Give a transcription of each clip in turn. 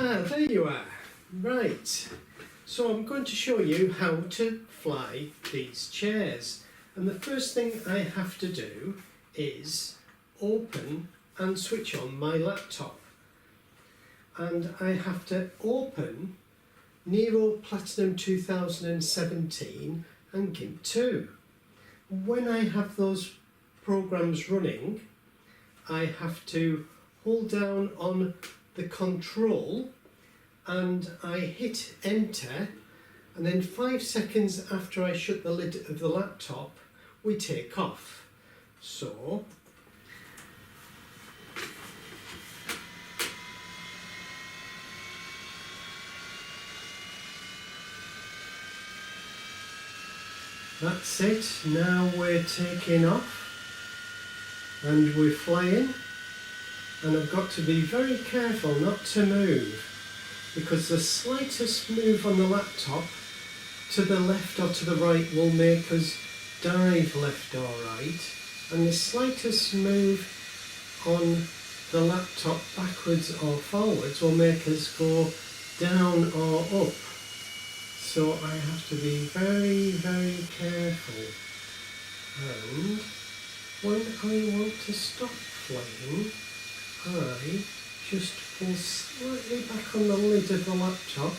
There you are. Right, so I'm going to show you how to fly these chairs, and the first thing I have to do is open and switch on my laptop, and I have to open Nero Platinum 2017 and Gimp 2. When I have those programs running, I have to hold down on the control and I hit enter, and then 5 seconds after I shut the lid of the laptop we take off. So that's it, now we're taking off and we're flying, and I've got to be very careful not to move, because the slightest move on the laptop to the left or to the right will make us dive left or right, and the slightest move on the laptop backwards or forwards will make us go down or up. So I have to be very, very careful, and when I want to stop flying, I just pull slightly back on the lid of the laptop,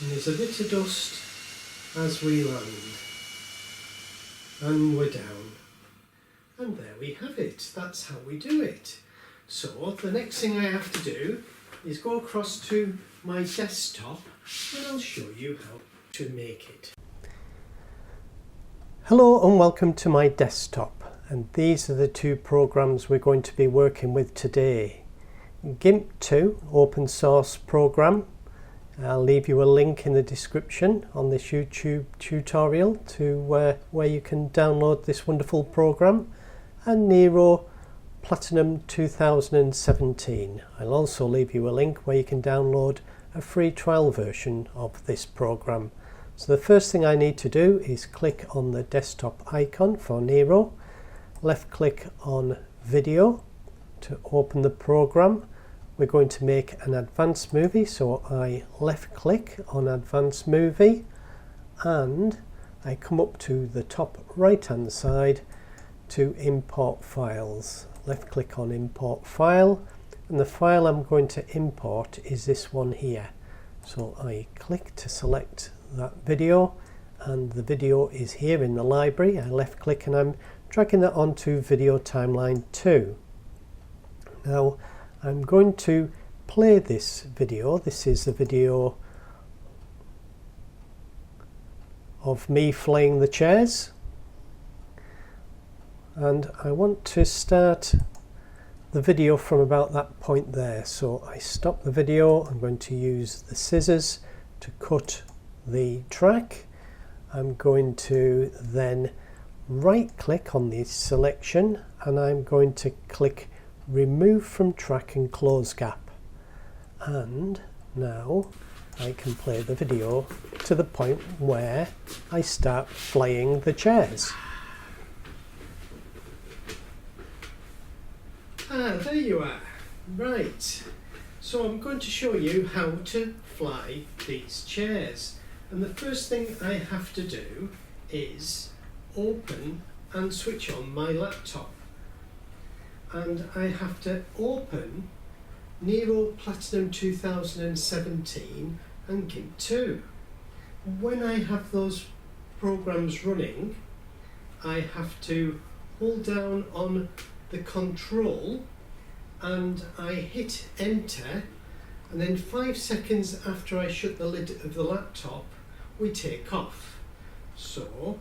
and there's a bit of dust as we land, and we're down, and there we have it. That's how we do it. So the next thing I have to do is go across to my desktop and I'll show you how to make it. Hello and welcome to my desktop, and these are the two programs we're going to be working with today. Gimp 2 open source program. I'll leave you a link in the description on this YouTube tutorial to where you can download this wonderful program, and Nero Platinum 2017. I'll also leave you a link where you can download a free trial version of this program. So the first thing I need to do is click on the desktop icon for Nero, left click on video to open the program. We're going to make an advanced movie, so I left click on advanced movie and I come up to the top right hand side to import files. Left click on import file, and the file I'm going to import is this one here. So I click to select that video, and the video is here in the library. I left click and I'm dragging that onto video timeline 2. Now I'm going to play this video. This is the video of me flying the chairs, and I want to start the video from about that point there. So I stop the video. I'm going to use the scissors to cut the track. I'm going to then right click on the selection and I'm going to click remove from track and close gap, and now I can play the video to the point where I start flying the chairs. There you are. Right, so I'm going to show you how to fly these chairs, and the first thing I have to do is open and switch on my laptop, and I have to open Nero Platinum 2017 and Gimp 2. When I have those programs running, I have to hold down on the control and I hit enter, and then 5 seconds after I shut the lid of the laptop we take off. So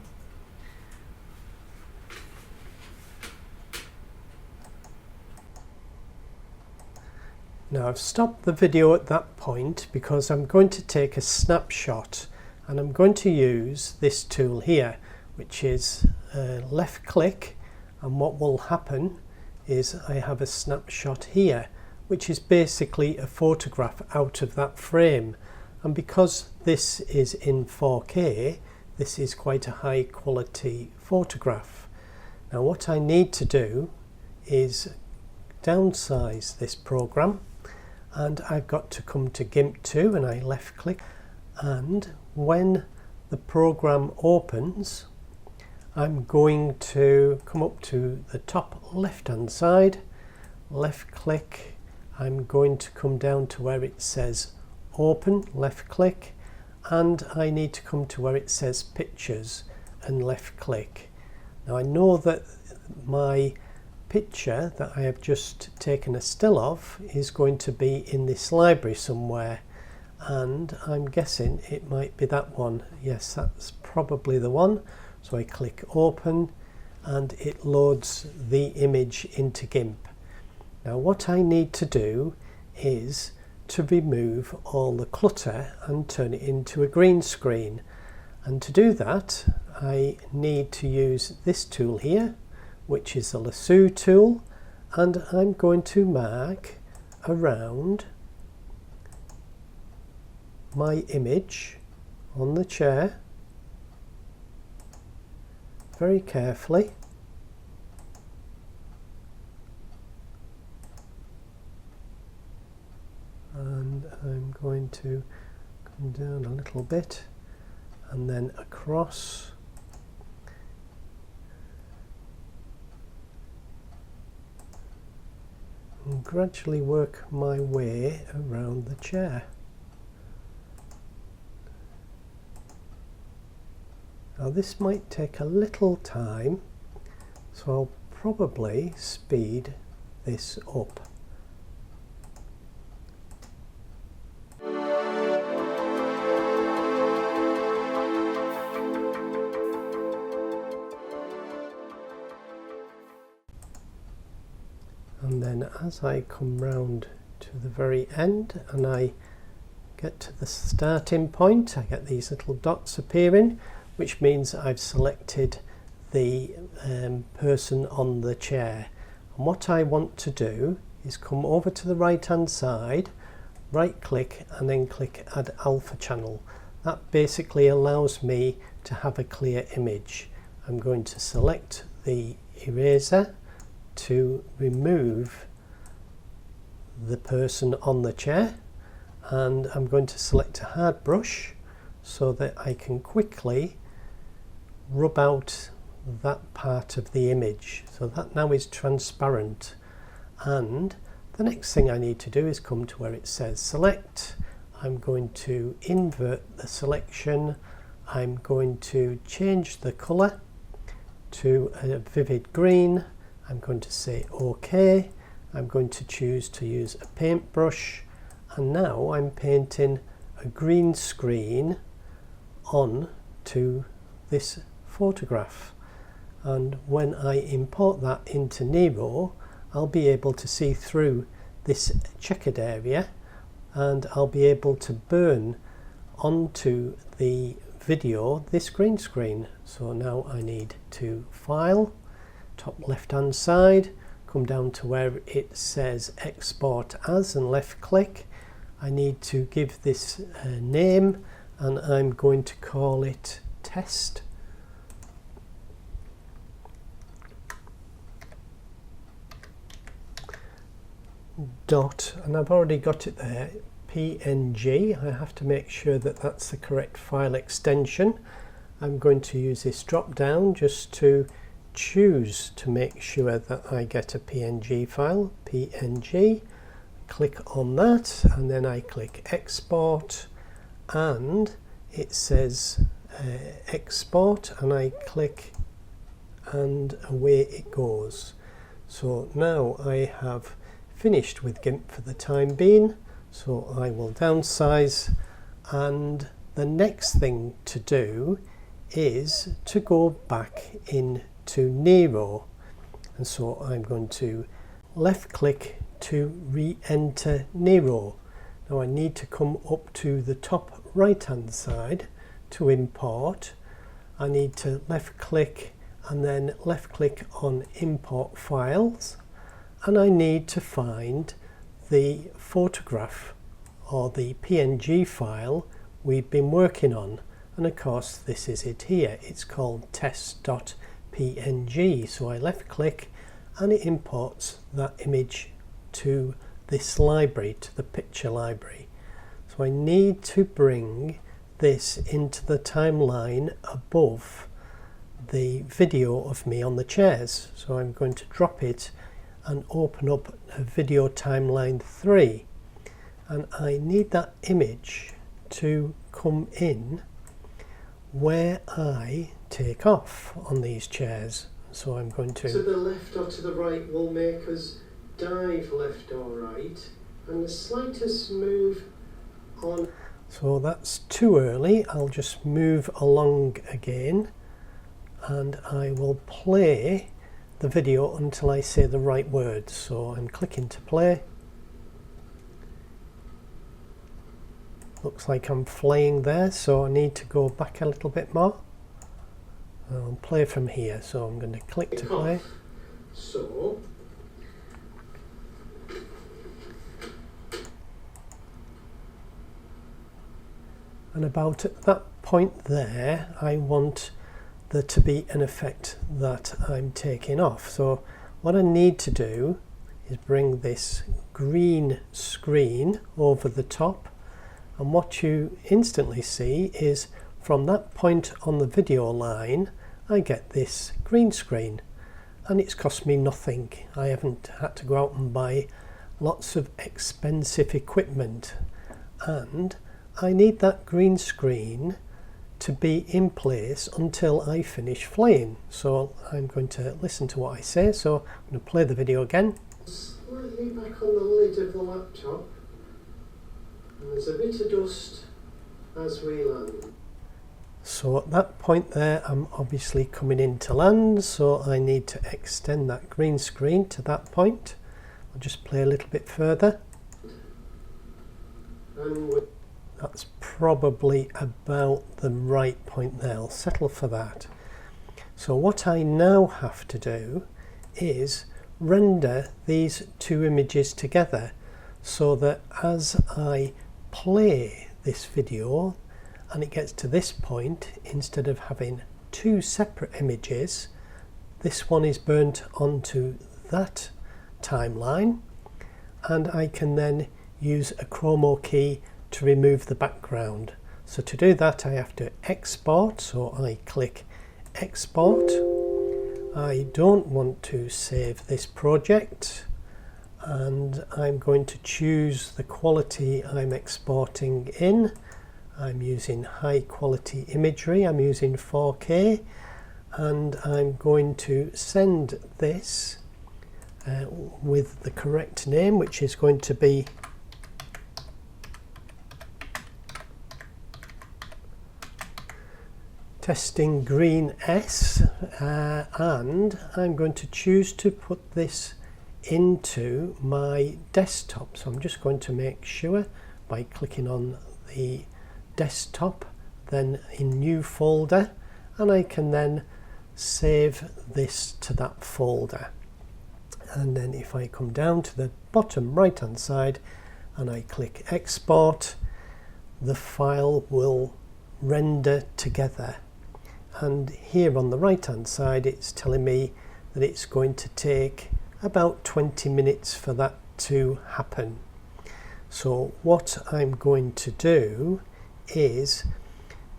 now I've stopped the video at that point because I'm going to take a snapshot, and I'm going to use this tool here, which is left click, and what will happen is I have a snapshot here which is basically a photograph out of that frame, and because this is in 4K, this is quite a high quality photograph. Now what I need to do is downsize this program, and I've got to come to Gimp 2 and I left click, and when the program opens I'm going to come up to the top left hand side, left click, I'm going to come down to where it says open, left click, and I need to come to where it says pictures and left click. Now I know that my picture that I have just taken a still of is going to be in this library somewhere, and I'm guessing it might be that one. Yes, that's probably the one. So I click open and it loads the image into Gimp. Now what I need to do is to remove all the clutter and turn it into a green screen, and to do that I need to use this tool here, which is the lasso tool, and I'm going to mark around my image on the chair very carefully, and I'm going to come down a little bit and then across, and gradually work my way around the chair. Now this might take a little time, so I'll probably speed this up. And then as I come round to the very end and I get to the starting point, I get these little dots appearing, which means I've selected the person on the chair. And what I want to do is come over to the right hand side, right click, and then click Add Alpha Channel. That basically allows me to have a clear image. I'm going to select the eraser to remove the person on the chair, and I'm going to select a hard brush so that I can quickly rub out that part of the image. So that now is transparent, and the next thing I need to do is come to where it says select. I'm going to invert the selection. I'm going to change the colour to a vivid green. I'm going to say OK. I'm going to choose to use a paintbrush, and now I'm painting a green screen on to this photograph, and when I import that into Nero I'll be able to see through this checkered area, and I'll be able to burn onto the video this green screen. So now I need to file, top left hand side, come down to where it says export as and left click. I need to give this a name, and I'm going to call it test. Dot, and I've already got it there, PNG. I have to make sure that that's the correct file extension. I'm going to use this drop down just to choose to make sure that I get a PNG file, PNG. Click on that, and then I click export, and it says export, and I click, and away it goes. So now I have finished with Gimp for the time being, so I will downsize, and the next thing to do is to go back into Nero, and so I'm going to left click to re-enter Nero. Now I need to come up to the top right hand side to import. I need to left click and then left click on import files, and I need to find the photograph or the PNG file we've been working on, and of course this is it here. It's called test.png. So I left click and it imports that image to this library, to the picture library. So I need to bring this into the timeline above the video of me on the chairs. So I'm going to drop it and open up a video timeline 3, and I need that image to come in where I take off on these chairs. So I'm going to the left or to the right will make us dive left or right, and the slightest move on. So that's too early. I'll just move along again, and I will play the video until I say the right words. So I'm clicking to play. Looks like I'm flying there, so I need to go back a little bit more. I'll play from here, so I'm going to click to play. So and about at that point there, I want there to be an effect that I'm taking off. So what I need to do is bring this green screen over the top, and what you instantly see is from that point on the video line I get this green screen, and it's cost me nothing. I haven't had to go out and buy lots of expensive equipment, and I need that green screen to be in place until I finish flying. So I'm going to listen to what I say. So I'm going to play the video again. Slightly back on the lid of the laptop, and there's a bit of dust as we land. So at that point there, I'm obviously coming in to land, so I need to extend that green screen to that point. I'll just play a little bit further. And that's probably about the right point there. I'll settle for that. So what I now have to do is render these two images together, so that as I play this video and it gets to this point, instead of having two separate images, this one is burnt onto that timeline, and I can then use a chromo key to remove the background. So to do that I have to export, so I click export. I don't want to save this project, and I'm going to choose the quality I'm exporting in. I'm using high quality imagery, I'm using 4K, and I'm going to send this with the correct name, which is going to be Testing Green S, and I'm going to choose to put this into my desktop. So I'm just going to make sure by clicking on the desktop, then in new folder, and I can then save this to that folder. And then if I come down to the bottom right hand side and I click export, the file will render together. And here on the right hand side it's telling me that it's going to take about 20 minutes for that to happen. So what I'm going to do is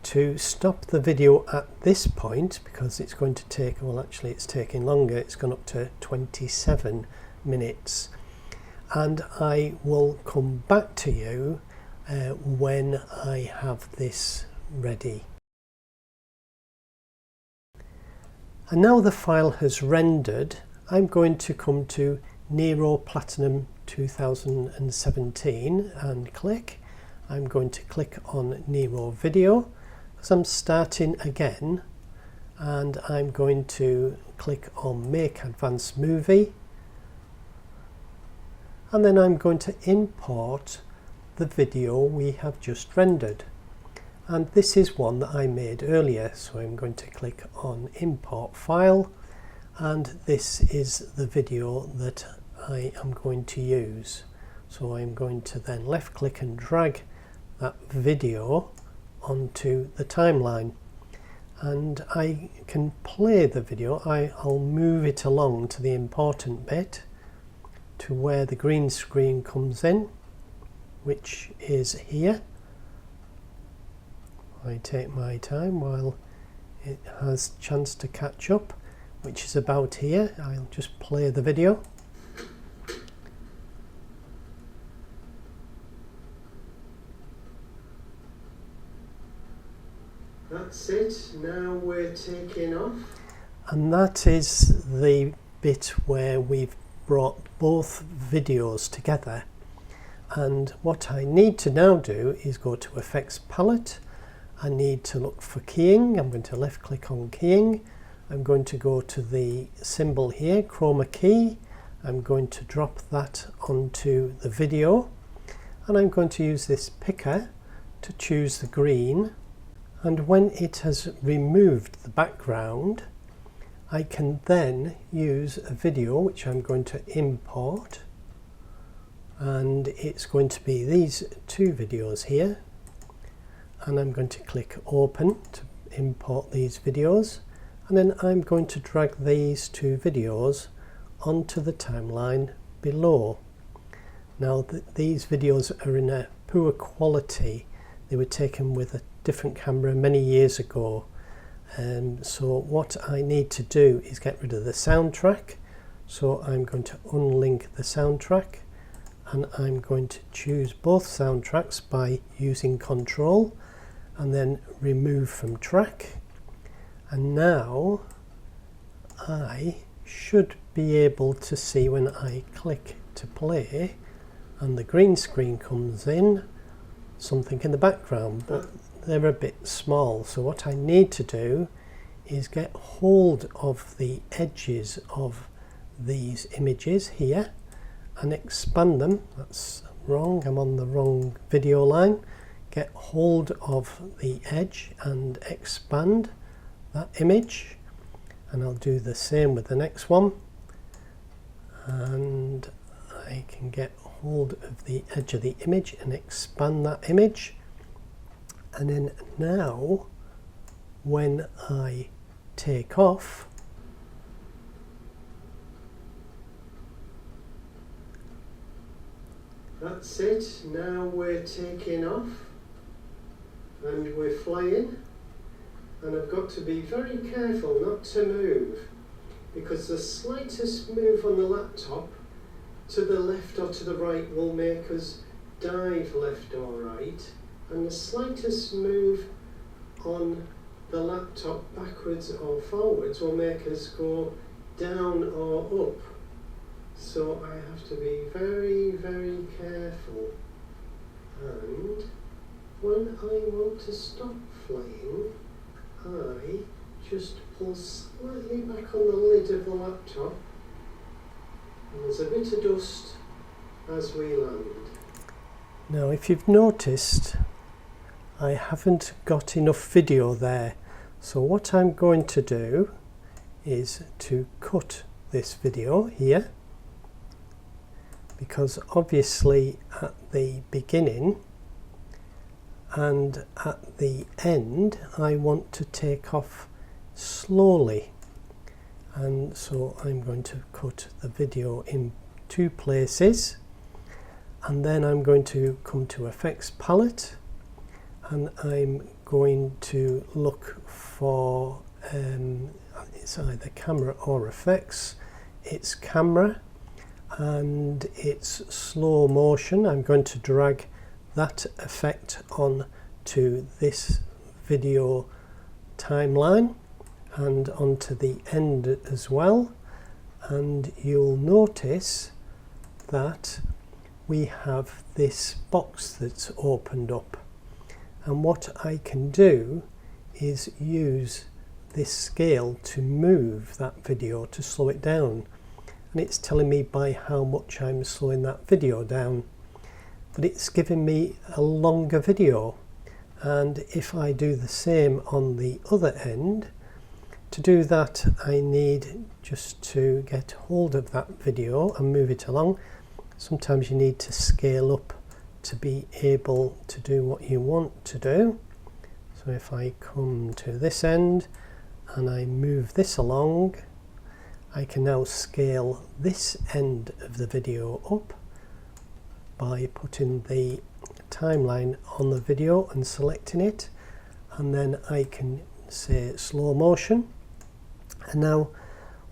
to stop the video at this point, because it's going to take, well actually it's taking longer, it's gone up to 27 minutes, and I will come back to you when I have this ready. And now the file has rendered, I'm going to come to Nero Platinum 2017 and click. I'm going to click on Nero Video because I'm starting again, and I'm going to click on Make Advanced Movie, and then I'm going to import the video we have just rendered. And this is one that I made earlier, so I'm going to click on Import File, and this is the video that I am going to use. So I'm going to then left click and drag that video onto the timeline, and I can play the video. I'll move it along to the important bit to where the green screen comes in, which is here. I take my time while it has a chance to catch up, which is about here. I'll just play the video. That's it, now we're taking off. And that is the bit where we've brought both videos together. And what I need to now do is go to Effects Palette. I need to look for keying. I'm going to left click on keying. I'm going to go to the symbol here, chroma key. I'm going to drop that onto the video. And I'm going to use this picker to choose the green. And when it has removed the background, I can then use a video which I'm going to import, and it's going to be these two videos here, and I'm going to click open to import these videos, and then I'm going to drag these two videos onto the timeline below. Now these videos are in a poor quality. They were taken with a different camera many years ago, so what I need to do is get rid of the soundtrack. So I'm going to unlink the soundtrack, and I'm going to choose both soundtracks by using Control and then remove from track. And now I should be able to see when I click to play and the green screen comes in, something in the background, but they're a bit small. So what I need to do is get hold of the edges of these images here and expand them. That's wrong, I'm on the wrong video line. Get hold of the edge and expand that image, and I'll do the same with the next one, and I can get hold of the edge of the image and expand that image. And then now when I take off, that's it, now we're taking off and we're flying, and I've got to be very careful not to move, because the slightest move on the laptop to the left or to the right will make us dive left or right, and the slightest move on the laptop backwards or forwards will make us go down or up. So I have to be very, very careful. And when I want to stop flying, I just pull slightly back on the lid of the laptop, and there's a bit of dust as we land. Now if you've noticed, I haven't got enough video there, so what I'm going to do is to cut this video here, because obviously at the beginning and at the end I want to take off slowly, and so I'm going to cut the video in two places, and then I'm going to come to Effects Palette, and I'm going to look for it's either camera or effects. It's camera and it's slow motion. I'm going to drag that effect on to this video timeline and onto the end as well, and you'll notice that we have this box that's opened up, and what I can do is use this scale to move that video to slow it down, and it's telling me by how much I'm slowing that video down, but it's giving me a longer video. And if I do the same on the other end, to do that I need just to get hold of that video and move it along. Sometimes you need to scale up to be able to do what you want to do. So if I come to this end and I move this along, I can now scale this end of the video up by putting the timeline on the video and selecting it, and then I can say slow motion. And now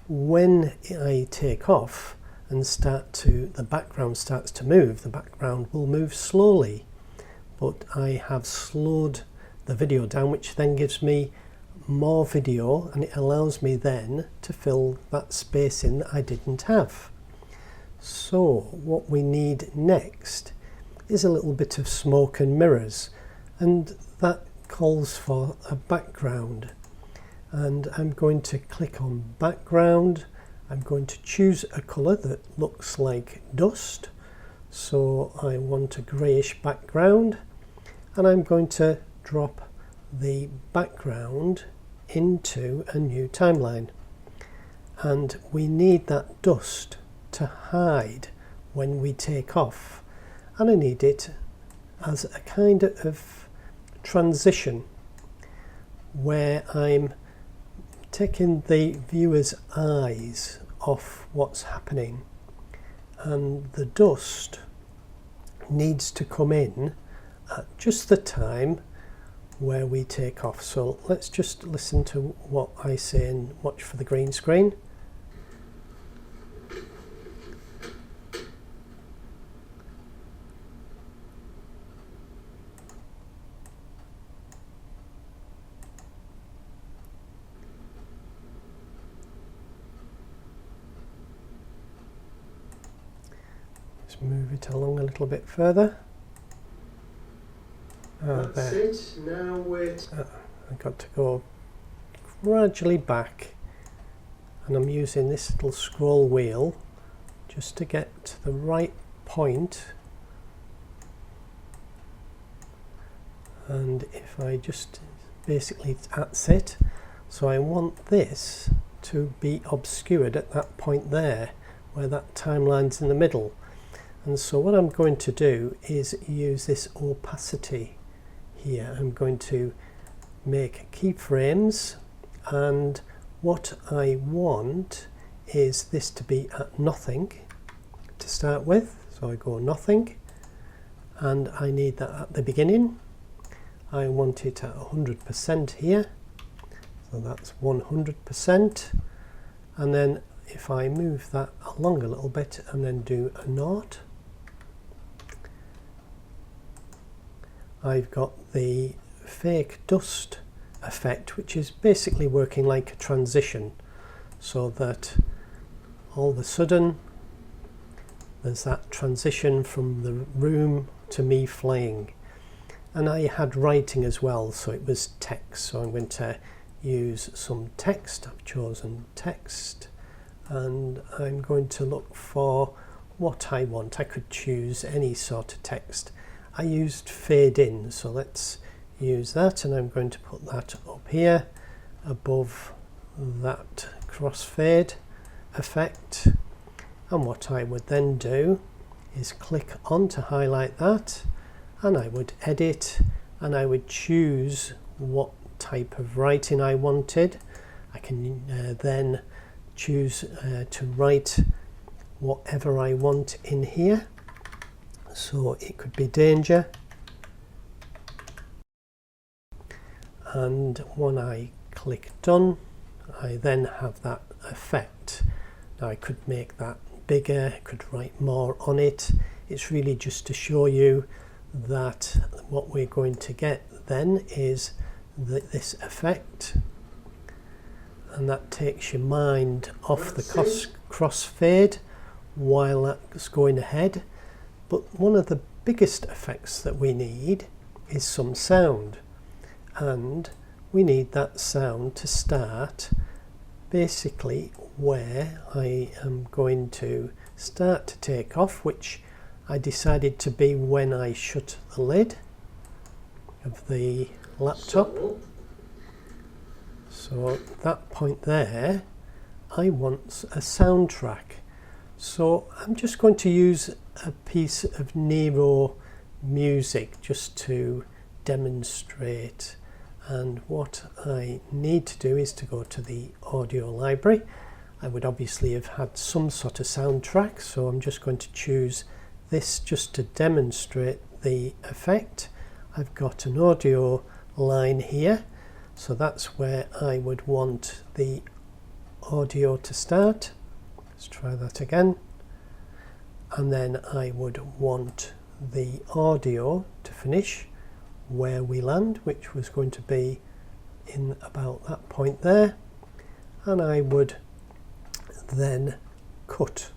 when I take off and the background starts to move, the background will move slowly, but I have slowed the video down, which then gives me more video, and it allows me then to fill that space in that I didn't have. So what we need next is a little bit of smoke and mirrors, and that calls for a background. And I'm going to click on background. I'm going to choose a colour that looks like dust, so I want a greyish background, and I'm going to drop the background into a new timeline. And we need that dust to hide when we take off, and I need it as a kind of transition where I'm taking the viewer's eyes off what's happening, and the dust needs to come in at just the time where we take off. So let's just listen to what I say and watch for the green screen. Move it along a little bit further. That's it. Now wait. I've got to go gradually back, and I'm using this little scroll wheel just to get to the right point. And if I just basically, that's it. So I want this to be obscured at that point there, where that timeline's in the middle. And so what I'm going to do is use this opacity here. I'm going to make keyframes, and what I want is this to be at nothing to start with. So I go nothing, and I need that at the beginning. I want it at 100% here, so that's 100%. And then if I move that along a little bit and then do a naught, I've got the fake dust effect, which is basically working like a transition, so that all of a sudden there's that transition from the room to me flying. And I had writing as well, so it was text, so I'm going to use some text. I've chosen text, and I'm going to look for what I want. I could choose any sort of text. I used fade in, so let's use that, and I'm going to put that up here above that crossfade effect. And what I would then do is click on to highlight that, and I would edit, and I would choose what type of writing I wanted. I can then choose to write whatever I want in here. So it could be danger, and when I click done, I then have that effect. Now I could make that bigger, I could write more on it. It's really just to show you that what we're going to get then is this effect, and that takes your mind off the crossfade while that's going ahead. But one of the biggest effects that we need is some sound, and we need that sound to start basically where I am going to start to take off, which I decided to be when I shut the lid of the laptop. So at that point there, I want a soundtrack. So I'm just going to use a piece of Nero music just to demonstrate, and what I need to do is to go to the audio library, I would obviously have had some sort of soundtrack, so I'm just going to choose this just to demonstrate the effect. I've got an audio line here, so that's where I would want the audio to start. Let's try that again. And then I would want the audio to finish where we land, which was going to be in about that point there. And I would then cut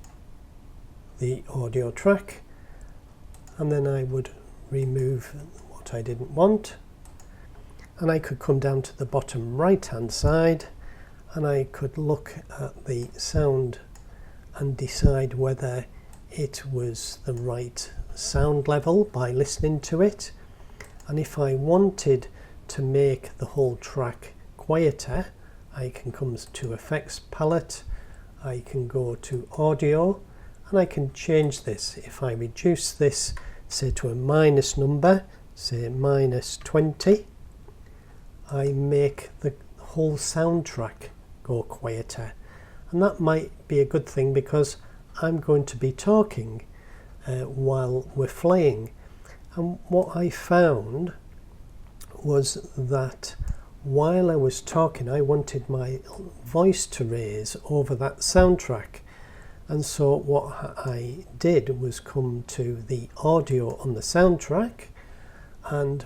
the audio track, and then I would remove what I didn't want, and I could come down to the bottom right hand side and I could look at the sound and decide whether it was the right sound level by listening to it. And if I wanted to make the whole track quieter, I can come to Effects Palette, I can go to Audio, and I can change this. If I reduce this, say to a minus number, say minus 20, I make the whole soundtrack go quieter. And that might be a good thing because I'm going to be talking while we're flying. And what I found was that while I was talking, I wanted my voice to raise over that soundtrack. And so what I did was come to the audio on the soundtrack, and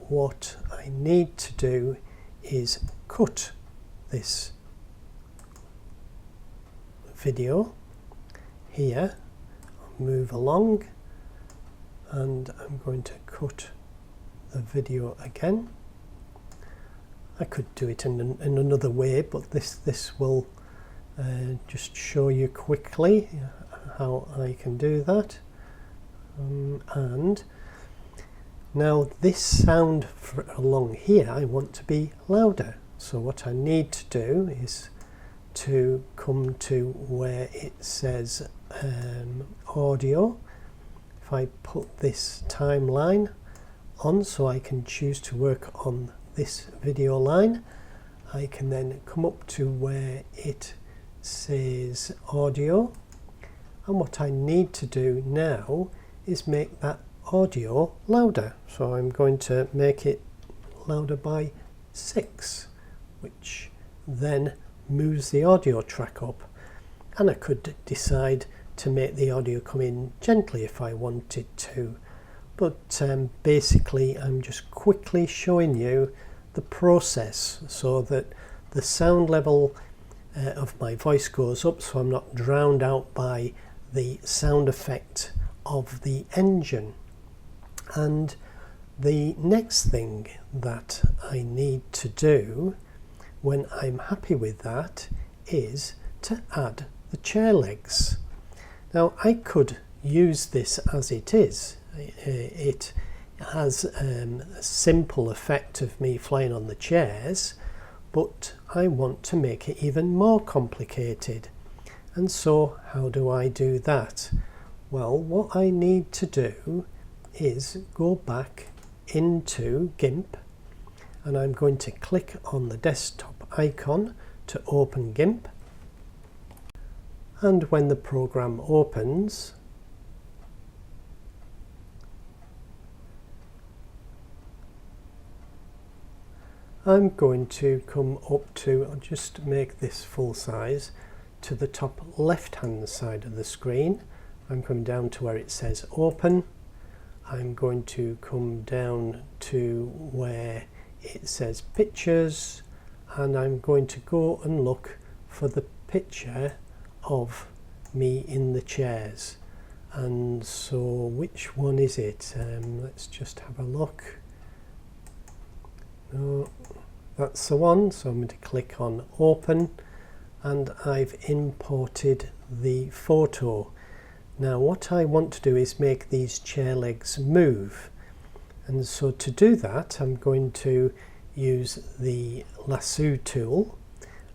what I need to do is cut this video here, move along, and I'm going to cut the video again. I could do it in another way, but this will just show you quickly how I can do that. And now this sound along here I want to be louder, so what I need to do is to come to where it says audio. If I put this timeline on so I can choose to work on this video line, I can then come up to where it says audio, and what I need to do now is make that audio louder. So I'm going to make it louder by 6, which then moves the audio track up, and I could decide to make the audio come in gently if I wanted to, but basically I'm just quickly showing you the process so that the sound level of my voice goes up, so I'm not drowned out by the sound effect of the engine. And the next thing that I need to do when I'm happy with that is to add the chair legs. Now I could use this as it is. It has a simple effect of me flying on the chairs, but I want to make it even more complicated. And so how do I do that? Well, what I need to do is go back into Gimp, and I'm going to click on the desktop icon to open Gimp. And when the program opens, I'm going to come up to, I'll just make this full size, to the top left hand side of the screen. I'm coming down to where it says open. I'm going to come down to where it says pictures, and I'm going to go and look for the picture of me in the chairs. And so which one is it? Let's just have a look. No, that's the one, so I'm going to click on open, and I've imported the photo. Now what I want to do is make these chair legs move, and so to do that I'm going to use the lasso tool,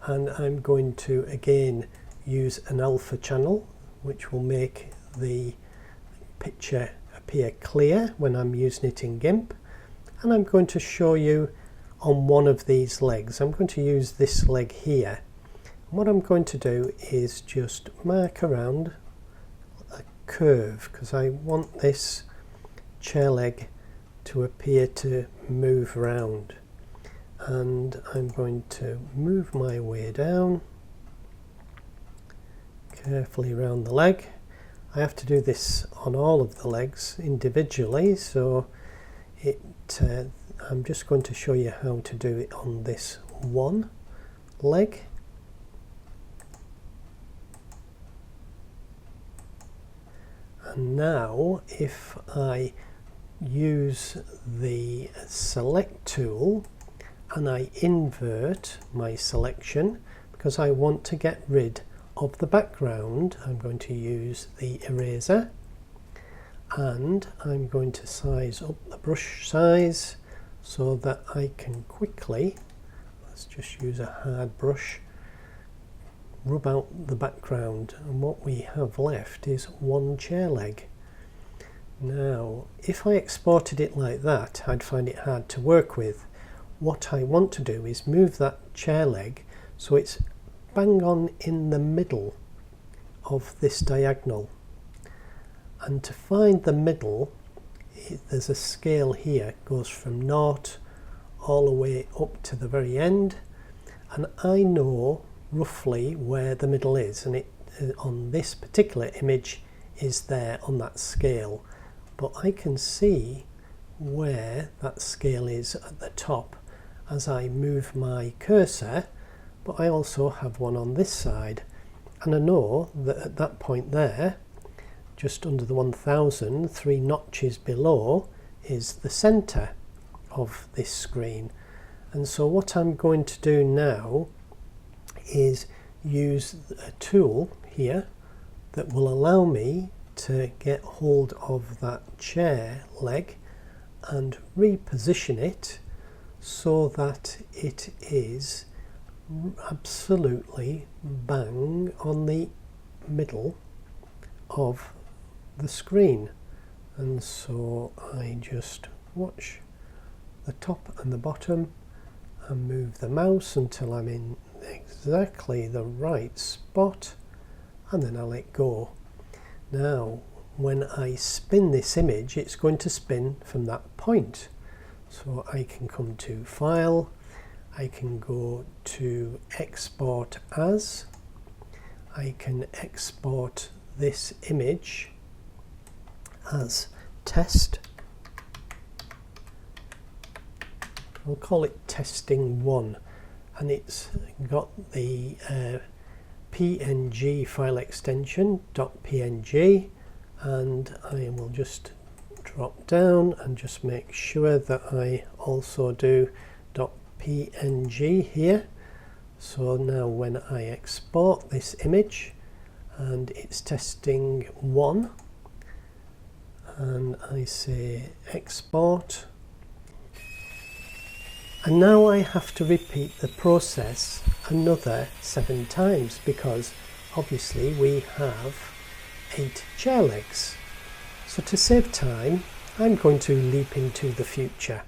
and I'm going to again use an alpha channel, which will make the picture appear clear when I'm using it in Gimp. And I'm going to show you on one of these legs. I'm going to use this leg here, What I'm going to do is just mark around a curve because I want this chair leg to appear to move around, and I'm going to move my way down carefully around the leg. I have to do this on all of the legs individually, so I'm just going to show you how to do it on this one leg. And now if I use the select tool and I invert my selection because I want to get rid of the background, I'm going to use the eraser and I'm going to size up the brush size so that I can quickly, let's just use a hard brush, rub out the background, and what we have left is one chair leg. Now if I exported it like that, I'd find it hard to work with. What I want to do is move that chair leg so it's bang on in the middle of this diagonal, and to find the middle there's a scale here, it goes from 0 all the way up to the very end, and I know roughly where the middle is, and it on this particular image is there on that scale, but I can see where that scale is at the top as I move my cursor, but I also have one on this side, and I know that at that point there, just under the 1000, 3 notches below, is the center of this screen. And so what I'm going to do now is use a tool here that will allow me to get hold of that chair leg and reposition it so that it is absolutely bang on the middle of the screen. And so I just watch the top and the bottom and move the mouse until I'm in exactly the right spot, and then I let go. Now when I spin this image, it's going to spin from that point, so I can come to File, I can go to Export As, I can export this image as test. We'll call it testing 1, and it's got the PNG file extension .png, and I will just drop down and just make sure that I also do .png here. So now when I export this image, and it's testing 1, and I say export, and now I have to repeat the process another 7 times because obviously we have 8 chair legs. So to save time, I'm going to leap into the future.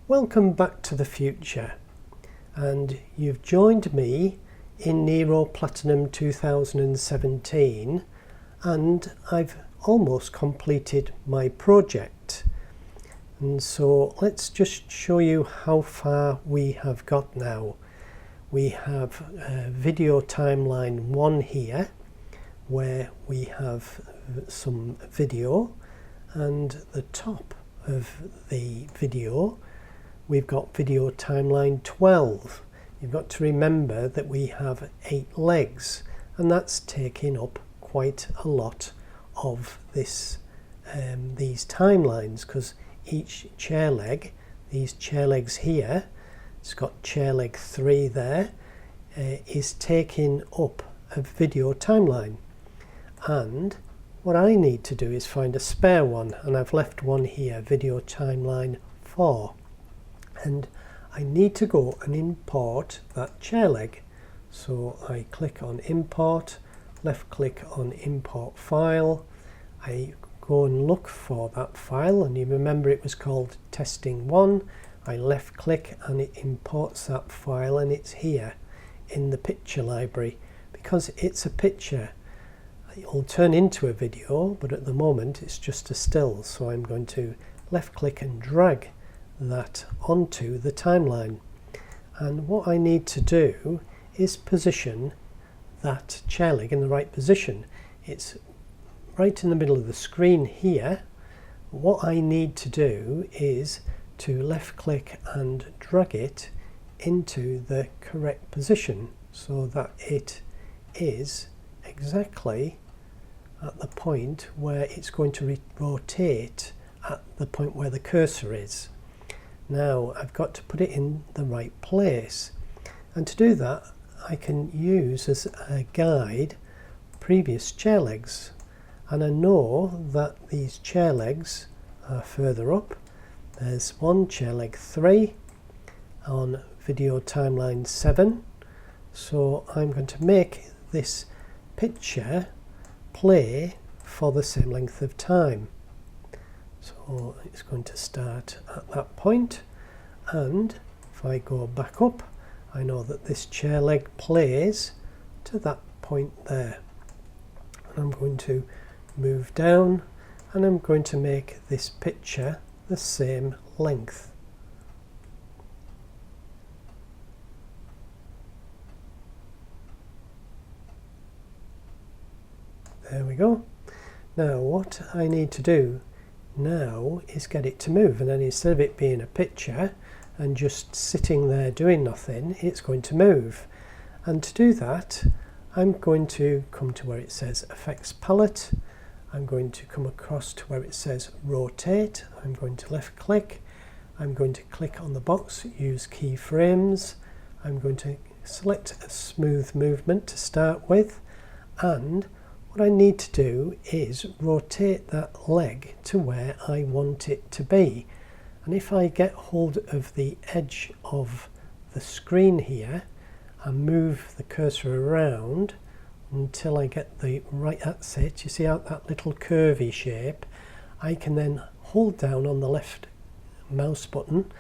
Welcome back to the future, and you've joined me in Nero Platinum 2017, and I've almost completed my project. And so let's just show you how far we have got now. We have video timeline 1 here, where we have some video, and the top of the video we've got video timeline 12. You've got to remember that we have 8 legs, and that's taking up quite a lot of this these timelines, because each chair leg, these chair legs here, it's got chair leg 3 there, is taking up a video timeline, and what I need to do is find a spare one, and I've left one here, video timeline 4, and I need to go and import that chair leg. So I click on import, left click on import file, I go and look for that file, and you remember it was called testing 1, I left click and it imports that file, and it's here in the picture library. Because it's a picture, it will turn into a video, but at the moment it's just a still, so I'm going to left click and drag that onto the timeline. And what I need to do is position that chair leg in the right position. It's right in the middle of the screen here. What I need to do is to left click and drag it into the correct position so that it is exactly at the point where it's going to rotate at the point where the cursor is. Now I've got to put it in the right place, and to do that I can use as a guide previous chair legs, and I know that these chair legs are further up. There's one chair leg 3 on video timeline 7, so I'm going to make this picture play for the same length of time. So it's going to start at that point, and if I go back up, I know that this chair leg plays to that point there. And I'm going to move down, and I'm going to make this picture the same length. There we go. Now what I need to do now is get it to move, and then instead of it being a picture and just sitting there doing nothing, it's going to move. And to do that, I'm going to come to where it says Effects Palette. I'm going to come across to where it says Rotate. I'm going to left click. I'm going to click on the box, use keyframes. I'm going to select a smooth movement to start with, and what I need to do is rotate that leg to where I want it to be. And if I get hold of the edge of the screen here and move the cursor around until I get the right, that's it, you see out that little curvy shape, I can then hold down on the left mouse button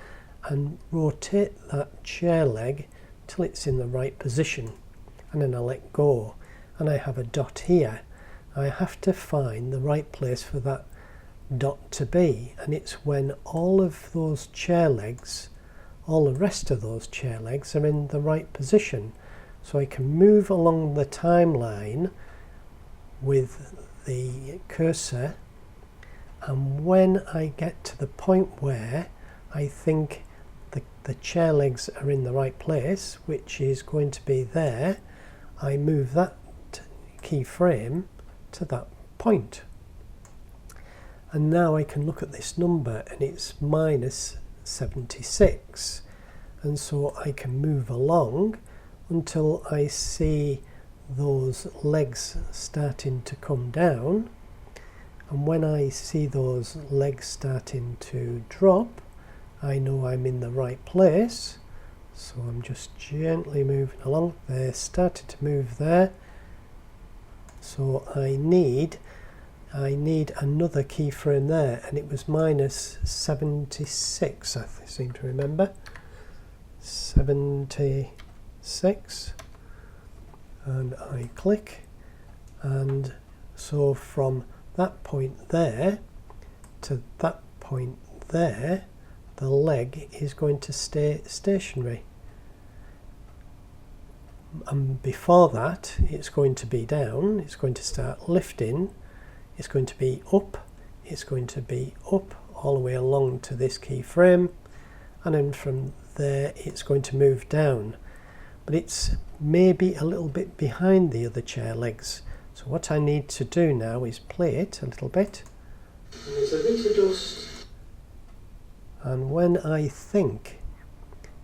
and rotate that chair leg till it's in the right position, and then I let go. And I have a dot here. I have to find the right place for that dot to be, and it's when all of those chair legs, all the rest of those chair legs are in the right position, so I can move along the timeline with the cursor, and when I get to the point where I think the chair legs are in the right place, which is going to be there, I move that keyframe to that point. And now I can look at this number, and it's minus 76, and so I can move along until I see those legs starting to come down, and when I see those legs starting to drop, I know I'm in the right place. So I'm just gently moving along. They're starting to move there. So I need another keyframe there, and it was minus 76, I seem to remember. 76, and I click, and so from that point there to that point there, the leg is going to stay stationary. And before that, it's going to be down, it's going to start lifting, it's going to be up, it's going to be up all the way along to this keyframe, and then from there it's going to move down. But it's maybe a little bit behind the other chair legs. So what I need to do now is play it a little bit. And there's a bit of dust. And when I think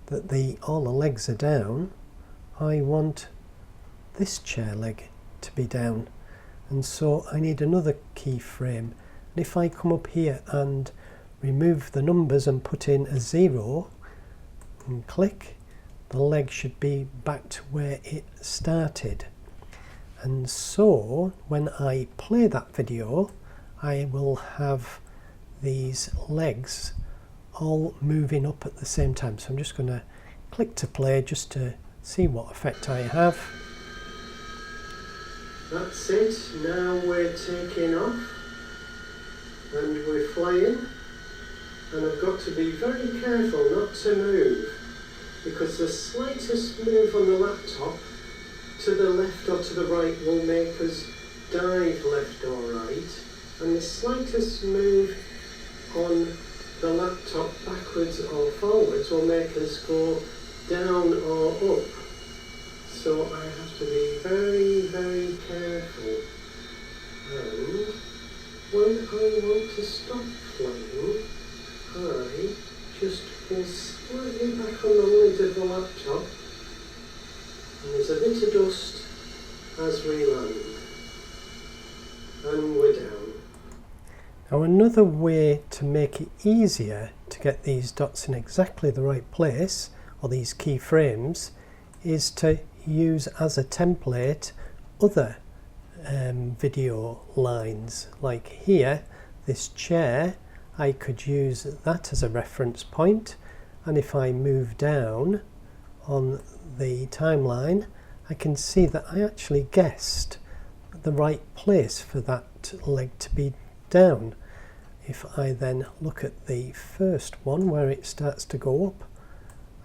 that all the legs are down, I want this chair leg to be down, and so I need another keyframe. And if I come up here and remove the numbers and put in a 0 and click, the leg should be back to where it started. And so when I play that video, I will have these legs all moving up at the same time. So I'm just going to click to play just to see what effect I have. That's it, now we're taking off and we're flying, and I've got to be very careful not to move, because the slightest move on the laptop to the left or to the right will make us dive left or right, and the slightest move on the laptop backwards or forwards will make us go down or up. So I have to be very, very careful. And when I want to stop flying, I just pull slightly back on the lid of the laptop, and there's a bit of dust as we land. And we're down. Now another way to make it easier to get these dots in exactly the right place, or these keyframes, is to use as a template other video lines. Like here, this chair, I could use that as a reference point, and if I move down on the timeline, I can see that I actually guessed the right place for that leg to be down. If I then look at the first one where it starts to go up,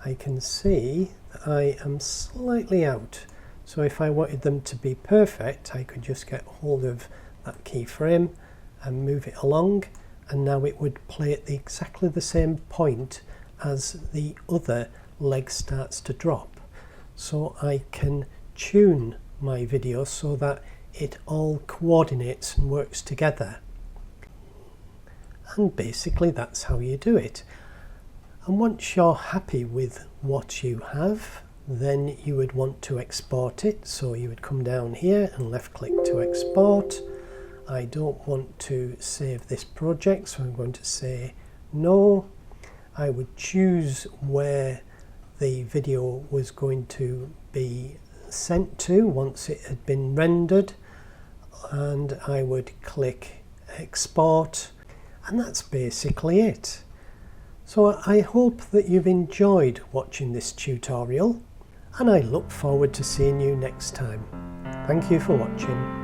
I can see that I am slightly out. So if I wanted them to be perfect, I could just get hold of that keyframe and move it along, and now it would play at exactly the same point as the other leg starts to drop. So I can tune my video so that it all coordinates and works together. And basically that's how you do it. And once you're happy with what you have, then you would want to export it. So you would come down here and left click to export. I don't want to save this project, so I'm going to say no. I would choose where the video was going to be sent to once it had been rendered, and I would click export, and that's basically it. So I hope that you've enjoyed watching this tutorial, and I look forward to seeing you next time. Thank you for watching.